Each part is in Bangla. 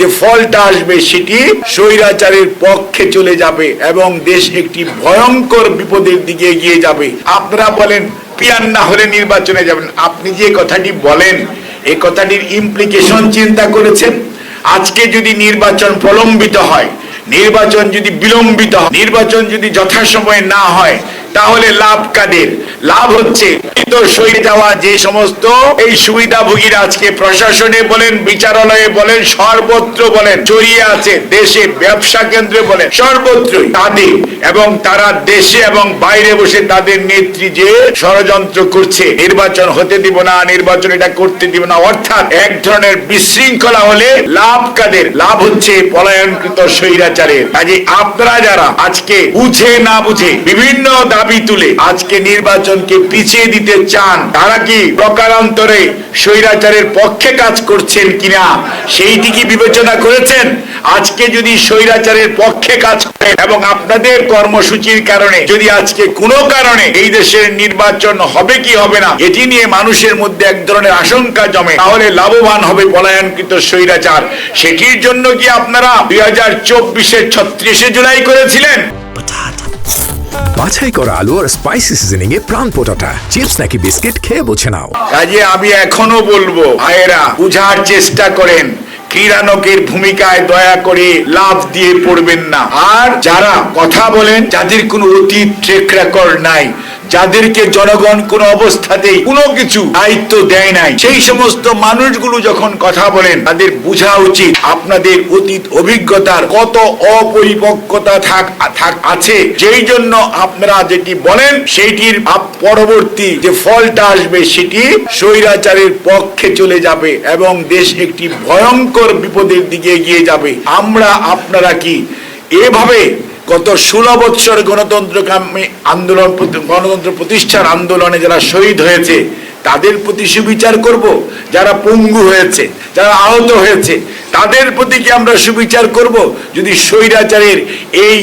যে ফলটা আসবে সেটি স্বৈরাচারের পক্ষে চলে যাবে এবং দেশ একটি ভয়ঙ্কর বিপদের দিকে এগিয়ে যাবে। আপনারা বলেন পিয়ার না হলে নির্বাচনে যাবেন। আপনি যে কথাটি বলেন এই কথাটির ইমপ্লিকেশন চিন্তা করেছেন? আজকে যদি নির্বাচন প্রলম্বিত হয়, নির্বাচন যদি বিলম্বিত হয়, নির্বাচন যদি যথাসময়ে না হয়, তাহলে লাভ কাদের? লাভ হচ্ছে সরে যাওয়া যে সমস্ত এই সুবিধাভোগীরা আজকে প্রশাসনে বলেন, বিচারালয়ে বলেন, সর্বত্র বলেন জড়িয়ে আছে, দেশে ব্যবসা কেন্দ্রে বলেন, সর্বত্রই তাদের এবং তারা দেশে এবং বাইরে বসে তাদের নেত্রী যে ষড়যন্ত্র করছে, নির্বাচন হতে দিব না, নির্বাচন এটা করতে দিব না, অর্থাৎ এক ধরনের বিশৃঙ্খলা হলে লাভ কাদের? লাভ হচ্ছে পলায়নকৃত স্বৈরাচারের। কাজে আপনারা যারা আজকে বুঝে না বুঝে বিভিন্ন দাবি তুলে আজকে নির্বাচনকে পিছিয়ে দিতে চান, তারা কি প্রকারান্তরে স্বৈরাচারের পক্ষে কাজ করছেন কিনা সেইটি কি বিবেচনা করেছেন? আজকে যদি স্বৈরাচারের পক্ষে কাজ করে এবং আপনাদের কর্মসূচির কারণে যদি আজকে কোনো কারণে এই দেশের নির্বাচন হবে কি হবে না এটি নিয়ে মানুষের মধ্যে এক ধরনের আশঙ্কা জমে, তাহলে লাভবান হবে পলায়নকৃত স্বৈরাচার। সেটির জন্য কি আপনারা 2024-এর 36শে জুলাই করেছিলেন? বাছাই করা আলু আর স্পাইসি সিজনিং এ প্রাণ পোটাটা চিপস নাকি বিস্কিট খেয়ে বোঝে নাও। কাজে আমি এখনো বলবো, ভাইয়েরা বুঝার চেষ্টা করেন, ক্রীড়ানকের ভূমিকায় দয়া করে লাভ দিয়ে পড়বেন না। আর যারা কথা বলেন, যাদের কোনো অতীত ট্রেক রেকর্ড নাই, যাদেরকে জনগণ কোন অবস্থাতেই কোনো কিছু দায়িত্ব দেয় নাই, সেই সমস্ত মানুষগুলো যখন কথা বলেন তাদের বোঝা উচিত আপনাদের অতীত অভিজ্ঞতার কত অপরিপক্কতা আছে, যেই জন্য আপনারা যেটি বলেন সেইটির পরবর্তী যে ফলটা আসবে সেটি স্বৈরাচারের পক্ষে চলে যাবে এবং দেশ একটি ভয়ঙ্কর বিপদের দিকে এগিয়ে যাবে। আপনারা কি এভাবে গত 16 বৎসর গণতন্ত্রকামী আন্দোলন, গণতন্ত্র প্রতিষ্ঠার আন্দোলনে যারা শহীদ হয়েছে তাদের প্রতি সুবিচার করব? যারা পঙ্গু হয়েছে, যারা আহত হয়েছে তাদের প্রতি কি আমরা সুবিচার করব? যদি স্বৈরাচারের এই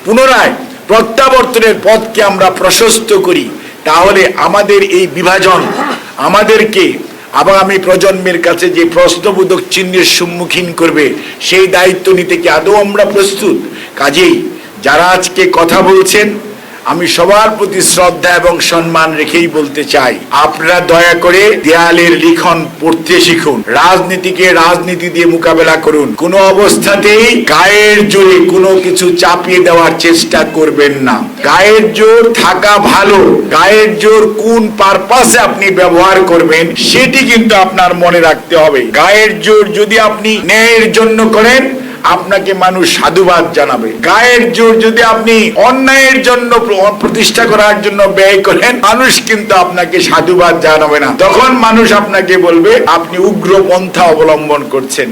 পুনরায় প্রত্যাবর্তনের পথকে আমরা প্রশস্ত করি, তাহলে আমাদের এই বিভাজন আমাদেরকে আগামী প্রজন্মের কাছে যে প্রশ্নবোধক চিহ্নের সম্মুখীন করবে, সেই দায়িত্ব নিতে কি আদৌ আমরা প্রস্তুত? কাজেই যারা আজকে কথা বলছেন, আমি সবার প্রতি শ্রদ্ধা এবং সম্মান রেখেই বলতে চাই, আপনারা দয়া করে দেয়ালের লিখন পড়তে শিখুন, রাজনীতিকে রাজনীতি দিয়ে মোকাবেলা করুন। কোনো অবস্থাতেই গায়ের জোরে কোনো কিছু চাপিয়ে দেওয়ার চেষ্টা করবেন না। গায়ের জোর থাকা ভালো, গায়ের জোর কোন পারপাসে আপনি ব্যবহার করবেন সেটি কিন্তু আপনার মনে রাখতে হবে। গায়ের জোর যদি আপনি ন্যায়ের জন্য করেন, আপনাকে মানুষ সাধুবাদ জানাবে। গায়ের জোর যদি আপনি অন্যায়ের জন্য প্রতিষ্ঠা করার জন্য ব্যয় করেন, মানুষ কিন্তু আপনাকে সাধুবাদ জানাবে না। তখন মানুষ আপনাকে বলবে আপনি উগ্র পন্থা অবলম্বন করছেন।